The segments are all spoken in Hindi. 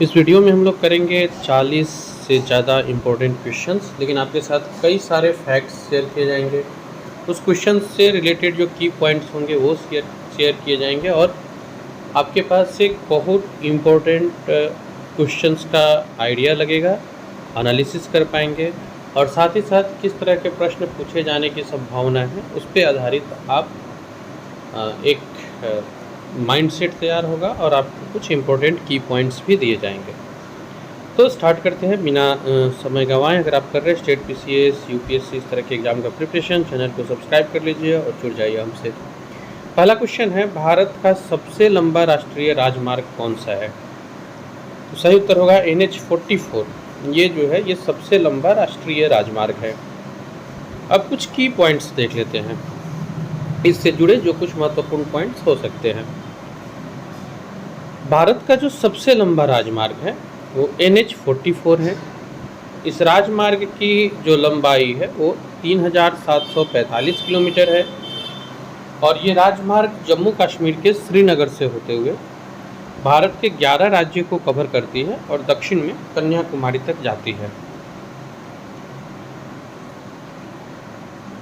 इस वीडियो में हम लोग करेंगे 40 से ज़्यादा इम्पोर्टेंट क्वेश्चंस, लेकिन आपके साथ कई सारे फैक्ट्स शेयर किए जाएंगे। उस क्वेश्चन से रिलेटेड जो की पॉइंट्स होंगे वो शेयर किए जाएंगे और आपके पास से बहुत इम्पोर्टेंट क्वेश्चंस का आइडिया लगेगा, एनालिसिस कर पाएंगे और साथ ही साथ किस तरह के प्रश्न पूछे जाने की संभावना है उस पर आधारित आप एक माइंडसेट तैयार होगा और आपको कुछ इम्पोर्टेंट की पॉइंट्स भी दिए जाएंगे। तो स्टार्ट करते हैं बिना समय गंवाए। अगर आप कर रहे हैं स्टेट पीसीएस, यूपीएससी इस तरह के एग्जाम का प्रिपरेशन, चैनल को सब्सक्राइब कर लीजिए और जुड़ जाइए हमसे। पहला क्वेश्चन है, भारत का सबसे लंबा राष्ट्रीय राजमार्ग कौन सा है? तो सही उत्तर होगा NH-44। ये जो है ये सबसे लंबा राष्ट्रीय राजमार्ग है। अब कुछ की पॉइंट्स देख लेते हैं, इससे जुड़े जो कुछ महत्वपूर्ण पॉइंट्स हो सकते हैं। भारत का जो सबसे लंबा राजमार्ग है वो NH-44 है। इस राजमार्ग की जो लंबाई है वो 3745 किलोमीटर है और ये राजमार्ग जम्मू कश्मीर के श्रीनगर से होते हुए भारत के 11 राज्यों को कवर करती है और दक्षिण में कन्याकुमारी तक जाती है।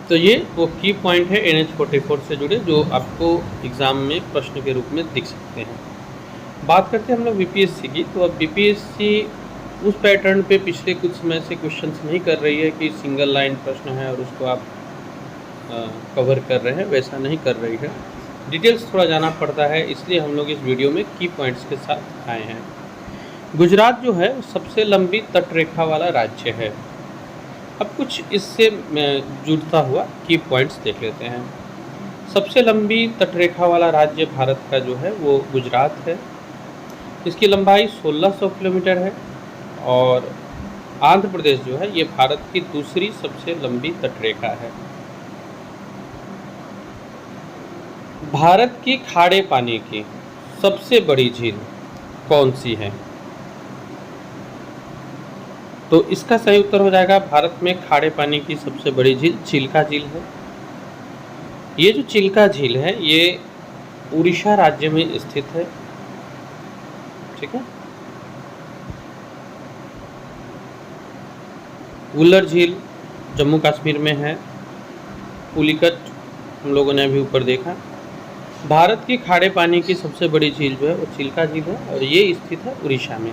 तो ये वो की पॉइंट है NH-44 से जुड़े जो आपको एग्ज़ाम में प्रश्न के रूप में दिख सकते हैं। बात करते हैं हम लोग बीपीएससी की। तो अब बीपीएससी उस पैटर्न पे पिछले कुछ समय से क्वेश्चंस नहीं कर रही है कि सिंगल लाइन प्रश्न है और उसको आप कवर कर रहे हैं, वैसा नहीं कर रही है। डिटेल्स थोड़ा जाना पड़ता है, इसलिए हम लोग इस वीडियो में की पॉइंट्स के साथ आए हैं। गुजरात जो है सबसे लंबी तटरेखा वाला राज्य है। अब कुछ इससे जुड़ता हुआ की पॉइंट्स देख लेते हैं। सबसे लंबी तटरेखा वाला राज्य भारत का जो है वो गुजरात है। इसकी लंबाई 1600 किलोमीटर है और आंध्र प्रदेश जो है ये भारत की दूसरी सबसे लंबी तटरेखा है। भारत की खारे पानी की सबसे बड़ी झील कौन सी है? तो इसका सही उत्तर हो जाएगा, भारत में खारे पानी की सबसे बड़ी झील चिल्का झील है। ये जो चिल्का झील है ये उड़ीसा राज्य में स्थित है। ठीक है। वुल्लर झील जम्मू कश्मीर में है। पुलिकट हम लोगों ने अभी ऊपर देखा। भारत की खारे पानी की सबसे बड़ी झील जो है वो चिल्का झील है और ये स्थित है उड़ीसा में।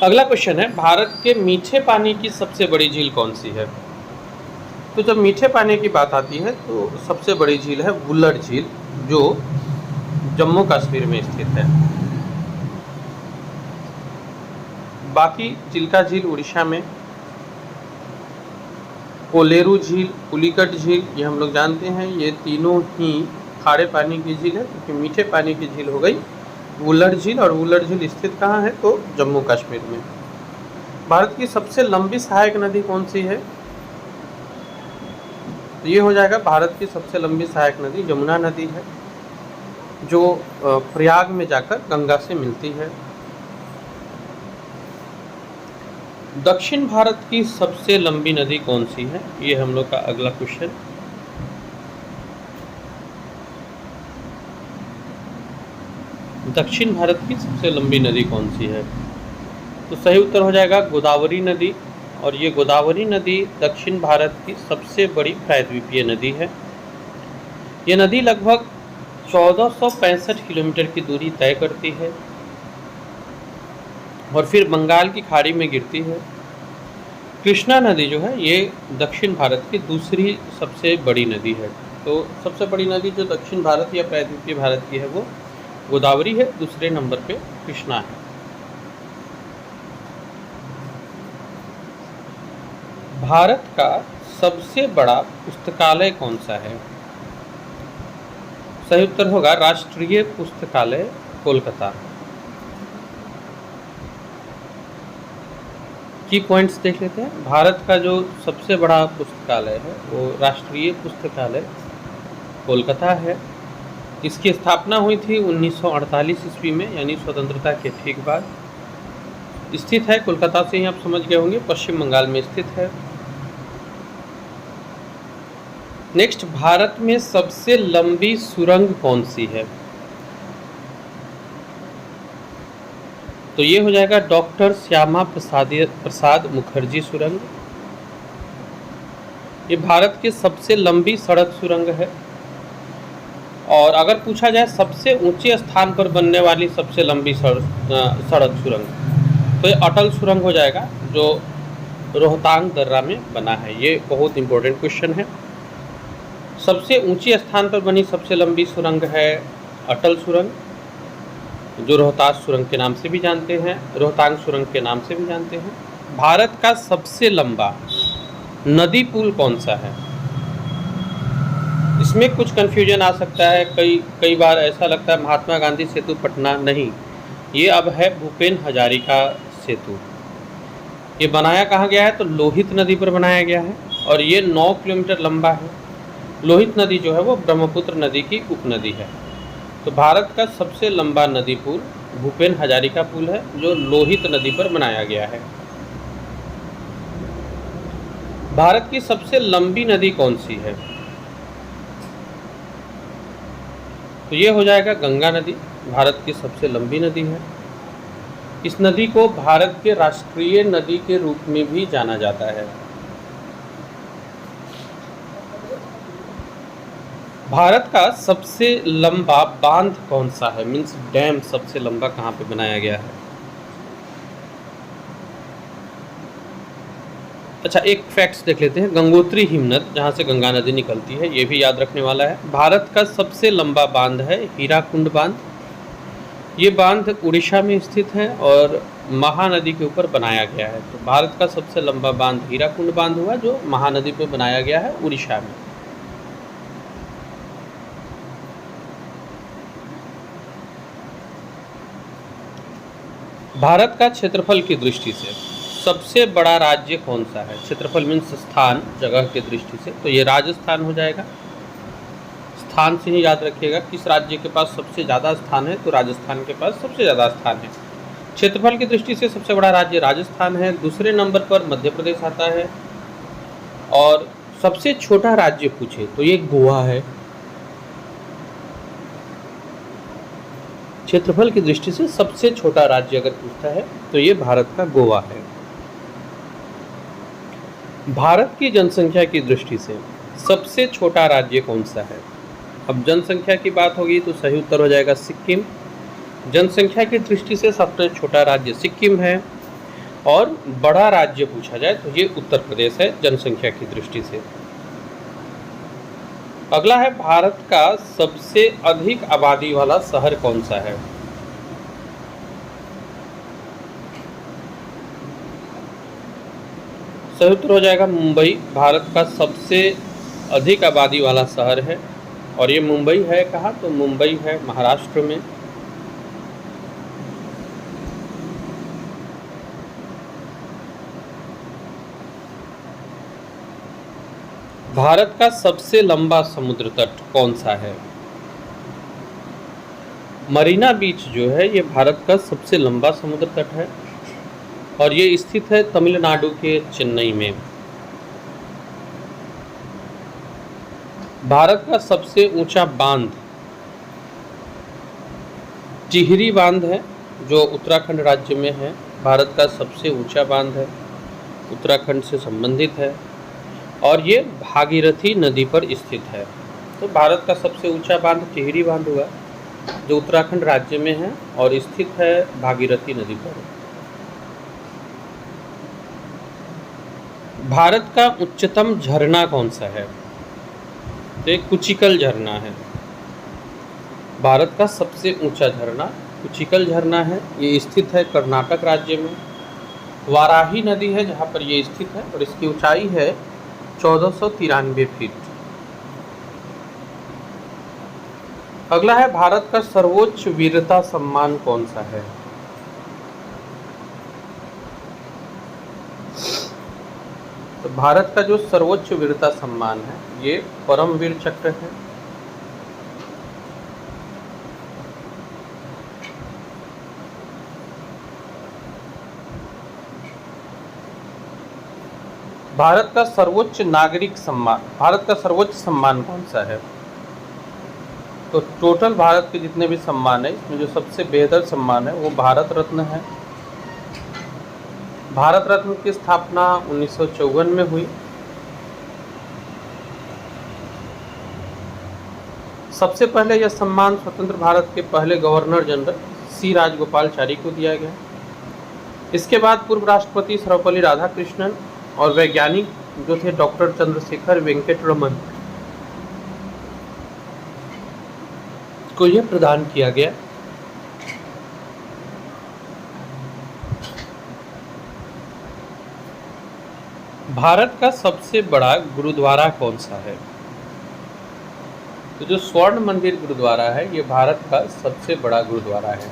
अगला क्वेश्चन है, भारत के मीठे पानी की सबसे बड़ी झील कौन सी है? तो जब मीठे पानी की बात आती है तो सबसे बड़ी झील है वुल्लर झील जो जम्मू कश्मीर में स्थित है। बाकी चिल्का झील उड़ीसा में, कोलेरू झील, पुलिकट झील ये हम लोग जानते हैं, ये तीनों ही खारे पानी की झील है, क्योंकि मीठे पानी की झील हो गई वुल्लर झील। और वुल्लर झील स्थित कहाँ है? तो जम्मू कश्मीर में। भारत की सबसे लंबी सहायक नदी कौन सी है? तो ये हो जाएगा भारत की सबसे लंबी सहायक नदी यमुना नदी है, जो प्रयाग में जाकर गंगा से मिलती है। दक्षिण भारत की सबसे लंबी नदी कौन सी है? ये हम लोग का अगला क्वेश्चन। दक्षिण भारत की सबसे लंबी नदी कौन सी है? तो सही उत्तर हो जाएगा गोदावरी नदी। और ये गोदावरी नदी दक्षिण भारत की सबसे बड़ी प्रायद्वीपीय नदी है। ये नदी लगभग 1465 किलोमीटर की दूरी तय करती है और फिर बंगाल की खाड़ी में गिरती है। कृष्णा नदी जो है ये दक्षिण भारत की दूसरी सबसे बड़ी नदी है। तो सबसे बड़ी नदी जो दक्षिण भारत या प्रायद्वीपीय भारत की है वो गोदावरी है, दूसरे नंबर पे कृष्णा है। भारत का सबसे बड़ा पुस्तकालय कौन सा है? सही उत्तर होगा राष्ट्रीय पुस्तकालय कोलकाता। की पॉइंट्स देख लेते हैं। भारत का जो सबसे बड़ा पुस्तकालय है वो राष्ट्रीय पुस्तकालय कोलकाता है। इसकी स्थापना हुई थी 1948 ईस्वी में, यानी स्वतंत्रता के ठीक बाद। स्थित है कोलकाता से ही आप समझ गए होंगे, पश्चिम बंगाल में स्थित है। नेक्स्ट, भारत में सबसे लंबी सुरंग कौन सी है? तो ये हो जाएगा डॉक्टर श्यामा प्रसाद मुखर्जी सुरंग। ये भारत की सबसे लंबी सड़क सुरंग है। और अगर पूछा जाए सबसे ऊंचे स्थान पर बनने वाली सबसे लंबी सड़क सुरंग, तो ये अटल सुरंग हो जाएगा, जो रोहतांग दर्रा में बना है। ये बहुत इंपॉर्टेंट क्वेश्चन है। सबसे ऊंचे स्थान पर बनी सबसे लंबी सुरंग है अटल सुरंग, जो रोहतास सुरंग के नाम से भी जानते हैं, रोहतांग सुरंग के नाम से भी जानते हैं। भारत का सबसे लंबा नदी पुल कौन सा है? इसमें कुछ कन्फ्यूजन आ सकता है, कई बार ऐसा लगता है महात्मा गांधी सेतु पटना, नहीं, ये अब है भूपेन हजारिका सेतु। ये बनाया कहाँ गया है? तो लोहित नदी पर बनाया गया है और ये 9 किलोमीटर लंबा है। लोहित नदी जो है वो ब्रह्मपुत्र नदी की उपनदी है। तो भारत का सबसे लंबा नदी पुल भूपेन हजारिका पुल है, जो लोहित नदी पर बनाया गया है। भारत की सबसे लंबी नदी कौन सी है? तो ये हो जाएगा गंगा नदी, भारत की सबसे लंबी नदी है। इस नदी को भारत के राष्ट्रीय नदी के रूप में भी जाना जाता है। भारत का सबसे लंबा बांध कौन सा है? मीन्स डैम सबसे लंबा कहाँ पे बनाया गया है? अच्छा, एक फैक्ट्स देख लेते हैं। गंगोत्री हिमनद, जहाँ से गंगा नदी निकलती है, ये भी याद रखने वाला है। भारत का सबसे लंबा बांध है हीराकुंड बांध। ये बांध उड़ीसा में स्थित है और महानदी के ऊपर बनाया गया है। तो भारत का सबसे लंबा बांध हीराकुंड बांध हुआ, जो महानदी पर बनाया गया है उड़ीसा में। भारत का क्षेत्रफल की दृष्टि से सबसे बड़ा राज्य कौन सा है? क्षेत्रफल मीन्स स्थान, जगह की दृष्टि से, तो ये राजस्थान हो जाएगा। स्थान से ही याद रखिएगा किस राज्य के पास सबसे ज़्यादा स्थान है, तो राजस्थान के पास सबसे ज़्यादा स्थान है। क्षेत्रफल की दृष्टि से सबसे बड़ा राज्य राजस्थान है। दूसरे नंबर पर मध्य प्रदेश आता है और सबसे छोटा राज्य पूछे तो ये गोवा है। क्षेत्रफल की दृष्टि से सबसे छोटा राज्य अगर पूछता है तो ये भारत का गोवा है। भारत की जनसंख्या की दृष्टि से सबसे छोटा राज्य कौन सा है? अब जनसंख्या की बात होगी तो सही उत्तर हो जाएगा सिक्किम। जनसंख्या की दृष्टि से सबसे छोटा राज्य सिक्किम है। और बड़ा राज्य पूछा जाए तो ये उत्तर प्रदेश है जनसंख्या की दृष्टि से। अगला है, भारत का सबसे अधिक आबादी वाला शहर कौन सा है? सही उत्तर हो जाएगा मुंबई। भारत का सबसे अधिक आबादी वाला शहर है और ये मुंबई है। कहाँ? तो मुंबई है महाराष्ट्र में। भारत का सबसे लंबा समुद्र तट कौन सा है? मरीना बीच जो है ये भारत का सबसे लंबा समुद्र तट है और ये स्थित है तमिलनाडु के चेन्नई में। भारत का सबसे ऊंचा बांध टिहरी बांध है, जो उत्तराखंड राज्य में है। भारत का सबसे ऊंचा बांध है, उत्तराखंड से संबंधित है और ये भागीरथी नदी पर स्थित है। तो भारत का सबसे ऊंचा बांध टिहरी बांध हुआ, जो उत्तराखंड राज्य में है और स्थित है भागीरथी नदी पर। भारत का उच्चतम झरना कौन सा है? तो एक कुचिकल झरना है। भारत का सबसे ऊंचा झरना कुचिकल झरना है। ये स्थित है कर्नाटक राज्य में। वाराही नदी है जहाँ पर ये स्थित है और इसकी ऊंचाई है 1493 फीट। अगला है, भारत का सर्वोच्च वीरता सम्मान कौन सा है? तो भारत का जो सर्वोच्च वीरता सम्मान है ये परमवीर चक्र है। भारत का सर्वोच्च नागरिक सम्मान, भारत का सर्वोच्च सम्मान कौन सा है? तो टोटल भारत के जितने भी सम्मान है इसमें जो सबसे बेहतर सम्मान है वो भारत रत्न है। भारत रत्न की स्थापना 1954 में हुई। सबसे पहले यह सम्मान स्वतंत्र भारत के पहले गवर्नर जनरल सी राजगोपालचारी को दिया गया। इसके बाद पूर्व राष्ट्रपति सर्वपल्ली राधाकृष्णन और वैज्ञानिक जो थे डॉक्टर चंद्रशेखर वेंकट रमन को यह प्रदान किया गया। भारत का सबसे बड़ा गुरुद्वारा कौन सा है? तो जो स्वर्ण मंदिर गुरुद्वारा है ये भारत का सबसे बड़ा गुरुद्वारा है।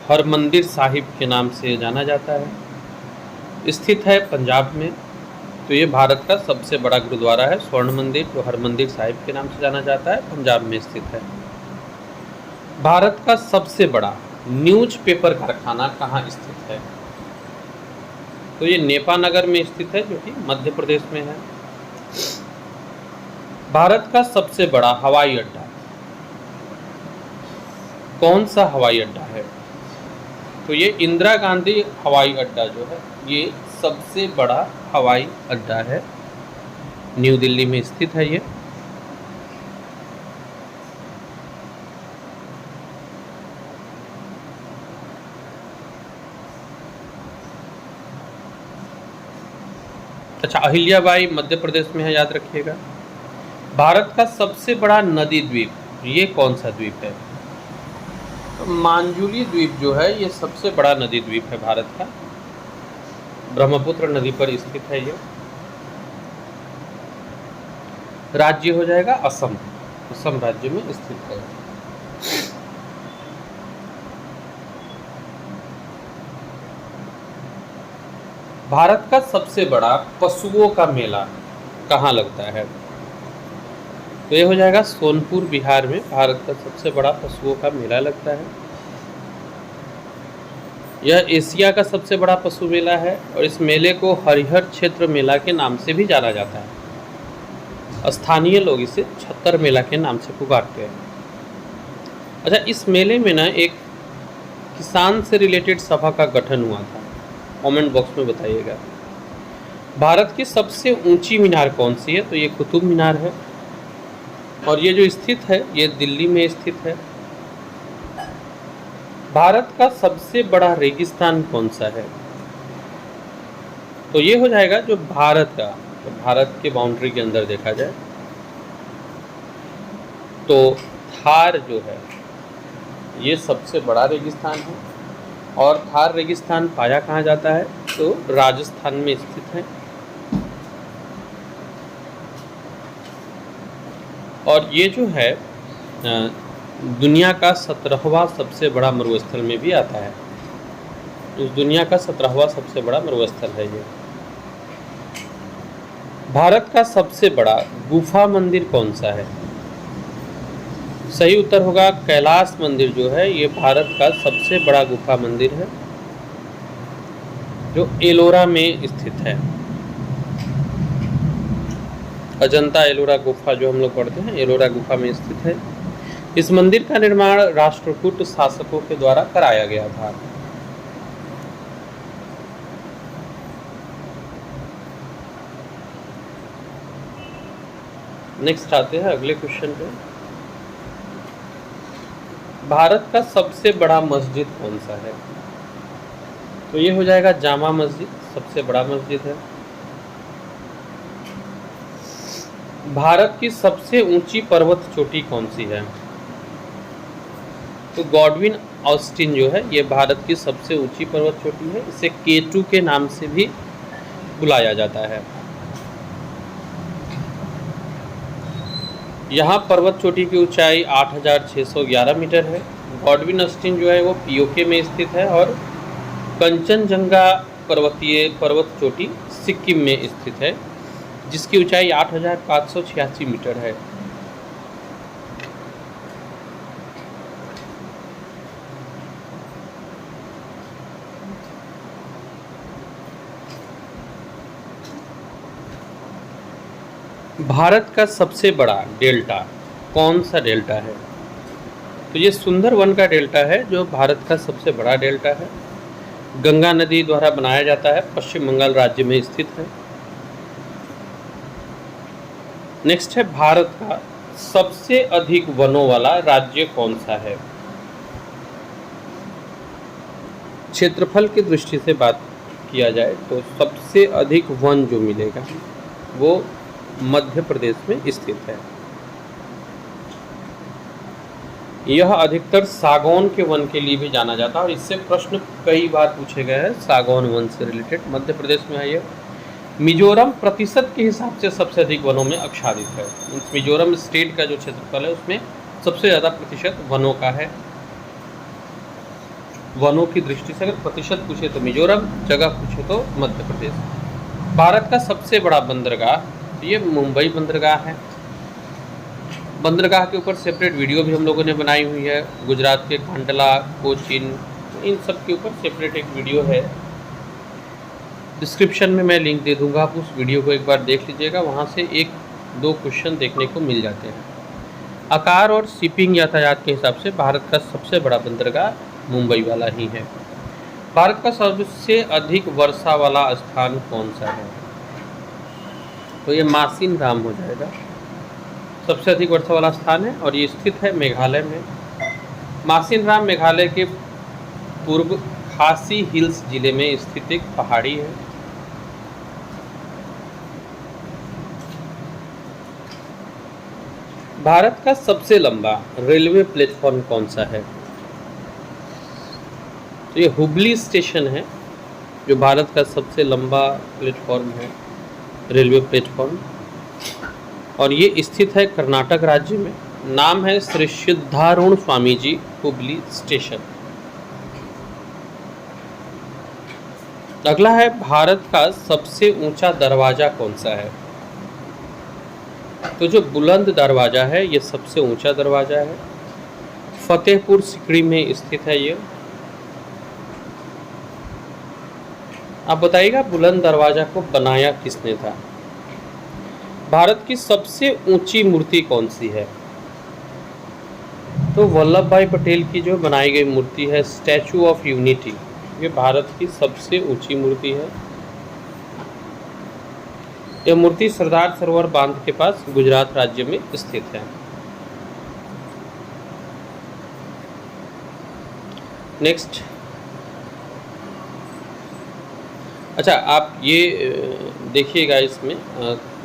हरमंदिर साहिब के नाम से जाना जाता है, स्थित है पंजाब में। तो ये भारत का सबसे बड़ा गुरुद्वारा है स्वर्ण मंदिर, जो हरमंदिर साहिब के नाम से जाना जाता है, पंजाब में स्थित है। भारत का सबसे बड़ा न्यूज़पेपर कारखाना कहाँ स्थित है? तो ये नेपानगर में स्थित है, जो कि मध्य प्रदेश में है। भारत का सबसे बड़ा हवाई अड्डा कौन सा हवाई अड्डा है? तो ये इंदिरा गांधी हवाई अड्डा जो है ये सबसे बड़ा हवाई अड्डा है, न्यू दिल्ली में स्थित है ये। अच्छा, अहिल्याबाई मध्य प्रदेश में है, याद रखिएगा। भारत का सबसे बड़ा नदी द्वीप ये कौन सा द्वीप है? तो मांजुली द्वीप जो है ये सबसे बड़ा नदी द्वीप है भारत का, ब्रह्मपुत्र नदी पर स्थित है ये। राज्य हो जाएगा असम, असम राज्य में स्थित है। भारत का सबसे बड़ा पशुओं का मेला कहाँ लगता है? तो ये हो जाएगा सोनपुर बिहार में भारत का सबसे बड़ा पशुओं का मेला लगता है। यह एशिया का सबसे बड़ा पशु मेला है और इस मेले को हरिहर क्षेत्र मेला के नाम से भी जाना जाता है। स्थानीय लोग इसे छत्तर मेला के नाम से पुकारते हैं। अच्छा, इस मेले में ना एक किसान से रिलेटेड सभा का गठन हुआ था, कमेंट बॉक्स में बताइएगा। भारत की सबसे ऊंची मीनार कौन सी है? तो ये कुतुब मीनार है और ये जो स्थित है ये दिल्ली में स्थित है। भारत का सबसे बड़ा रेगिस्तान कौन सा है? तो ये हो जाएगा जो भारत का, तो भारत के बाउंड्री के अंदर देखा जाए तो थार जो है ये सबसे बड़ा रेगिस्तान है। और थार रेगिस्तान पाया कहाँ जाता है? तो राजस्थान में स्थित है। और ये जो है दुनिया का 17वां सबसे बड़ा मरुस्थल में भी आता है। इस दुनिया का 17वां सबसे बड़ा मरुस्थल है ये। भारत का सबसे बड़ा गुफा मंदिर कौन सा है? सही उत्तर होगा कैलाश मंदिर जो है ये भारत का सबसे बड़ा गुफा मंदिर है, जो एलोरा में स्थित है। अजंता एलोरा गुफा जो हम लोग पढ़ते हैं, एलोरा गुफा में स्थित है। इस मंदिर का निर्माण राष्ट्रकूट शासकों के द्वारा कराया गया था। नेक्स्ट आते हैं अगले क्वेश्चन पे। भारत का सबसे बड़ा मस्जिद कौन सा है? तो ये हो जाएगा जामा मस्जिद, सबसे बड़ा मस्जिद है। भारत की सबसे ऊंची पर्वत चोटी कौन सी है? तो गॉडविन ऑस्टिन जो है ये भारत की सबसे ऊंची पर्वत चोटी है। इसे K2 के नाम से भी बुलाया जाता है। यहाँ पर्वत चोटी की ऊंचाई 8611 मीटर है। गॉडविन ऑस्टिन जो है वो POK में स्थित है और कंचनजंगा पर्वतीय पर्वत चोटी सिक्किम में स्थित है, जिसकी ऊंचाई 8586 मीटर है। भारत का सबसे बड़ा डेल्टा कौन सा डेल्टा है? तो ये सुंदरवन का डेल्टा है जो भारत का सबसे बड़ा डेल्टा है, गंगा नदी द्वारा बनाया जाता है, पश्चिम बंगाल राज्य में स्थित है। नेक्स्ट है भारत का सबसे अधिक वनों वाला राज्य कौन सा है। क्षेत्रफल की दृष्टि से बात किया जाए तो सबसे अधिक वन जो मिलेगा वो मध्य प्रदेश में स्थित है। यह अधिकतर सागौन के वन के लिए भी जाना जाता है और इससे प्रश्न कई बार पूछे गए हैं सागौन वन से रिलेटेड। मध्य प्रदेश में है यह। मिजोरम प्रतिशत के हिसाब से सबसे अधिक वनों में आच्छादित है। मिजोरम स्टेट का जो क्षेत्रफल है उसमें सबसे ज़्यादा प्रतिशत वनों का है। वनों की दृष्टि से अगर प्रतिशत पूछे तो मिजोरम, जगह पूछे तो मध्य प्रदेश। भारत का सबसे बड़ा बंदरगाह ये मुंबई बंदरगाह है। बंदरगाह के ऊपर सेपरेट वीडियो भी हम लोगों ने बनाई हुई है। गुजरात के कांडला, कोचीन, इन सब के ऊपर सेपरेट एक वीडियो है। डिस्क्रिप्शन में मैं लिंक दे दूंगा, आप उस वीडियो को एक बार देख लीजिएगा। वहाँ से 1-2 क्वेश्चन देखने को मिल जाते हैं। आकार और शिपिंग यातायात के हिसाब से भारत का सबसे बड़ा बंदरगाह मुंबई वाला ही है। भारत का सबसे अधिक वर्षा वाला स्थान कौन सा है? तो ये मासिन राम हो जाएगा, सबसे अधिक वर्षा वाला स्थान है और ये स्थित है मेघालय में। मासिन राम मेघालय के पूर्व खासी हिल्स जिले में स्थित एक पहाड़ी है। भारत का सबसे लंबा रेलवे प्लेटफॉर्म कौन सा है? तो ये हुबली स्टेशन है जो भारत का सबसे लंबा प्लेटफॉर्म है, रेलवे प्लेटफॉर्म, और ये स्थित है कर्नाटक राज्य में। नाम है श्री सिद्धारूढ़ स्वामी जी हुबली स्टेशन। अगला है भारत का सबसे ऊंचा दरवाजा कौन सा है? तो जो बुलंद दरवाजा है ये सबसे ऊंचा दरवाजा है, फतेहपुर सिकड़ी में स्थित है ये। आप बताइएगा बुलंद दरवाजा को बनाया किसने था? भारत की सबसे ऊंची मूर्ति कौन सी है? तो वल्लभ भाई पटेल की जो बनाई गई मूर्ति है स्टैचू ऑफ यूनिटी, ये भारत की सबसे ऊंची मूर्ति है। यह मूर्ति सरदार सरोवर बांध के पास गुजरात राज्य में स्थित है। नेक्स्ट, अच्छा आप ये देखिएगा, इसमें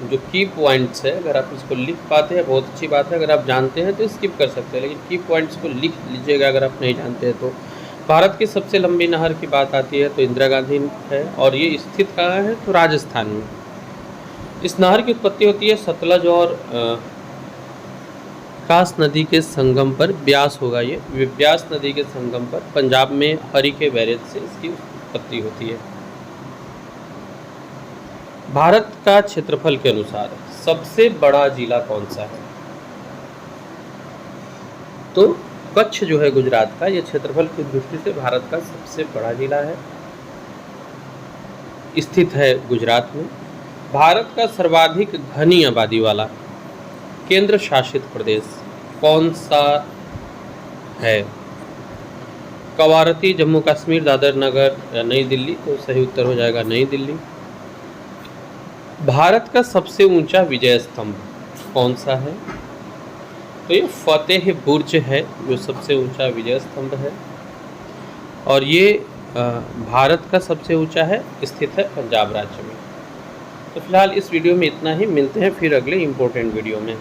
जो की पॉइंट्स है अगर आप इसको लिख पाते हैं बहुत अच्छी बात है, अगर आप जानते हैं तो स्किप कर सकते हैं, लेकिन की पॉइंट्स को लिख लीजिएगा अगर आप नहीं जानते हैं तो। भारत की सबसे लंबी नहर की बात आती है तो इंदिरा गांधी है और ये स्थित कहाँ है? तो राजस्थान में। इस नहर की उत्पत्ति होती है सतलज और कास नदी के संगम पर। ब्यास होगा ये, ब्यास नदी के संगम पर पंजाब में हरिके बैरेज से इसकी उत्पत्ति होती है। भारत का क्षेत्रफल के अनुसार सबसे बड़ा जिला कौन सा है? तो कच्छ जो है गुजरात का, ये क्षेत्रफल की दृष्टि से भारत का सबसे बड़ा जिला है, स्थित है गुजरात में। भारत का सर्वाधिक घनी आबादी वाला केंद्र शासित प्रदेश कौन सा है? कवारती, जम्मू कश्मीर, दादर नगर या नई दिल्ली? तो सही उत्तर हो जाएगा नई दिल्ली। भारत का सबसे ऊंचा विजय स्तंभ कौन सा है? तो ये फतेह बुर्ज है जो सबसे ऊंचा विजय स्तंभ है और ये भारत का सबसे ऊंचा है, स्थित है पंजाब राज्य में। तो फिलहाल इस वीडियो में इतना ही, मिलते हैं फिर अगले इम्पोर्टेंट वीडियो में।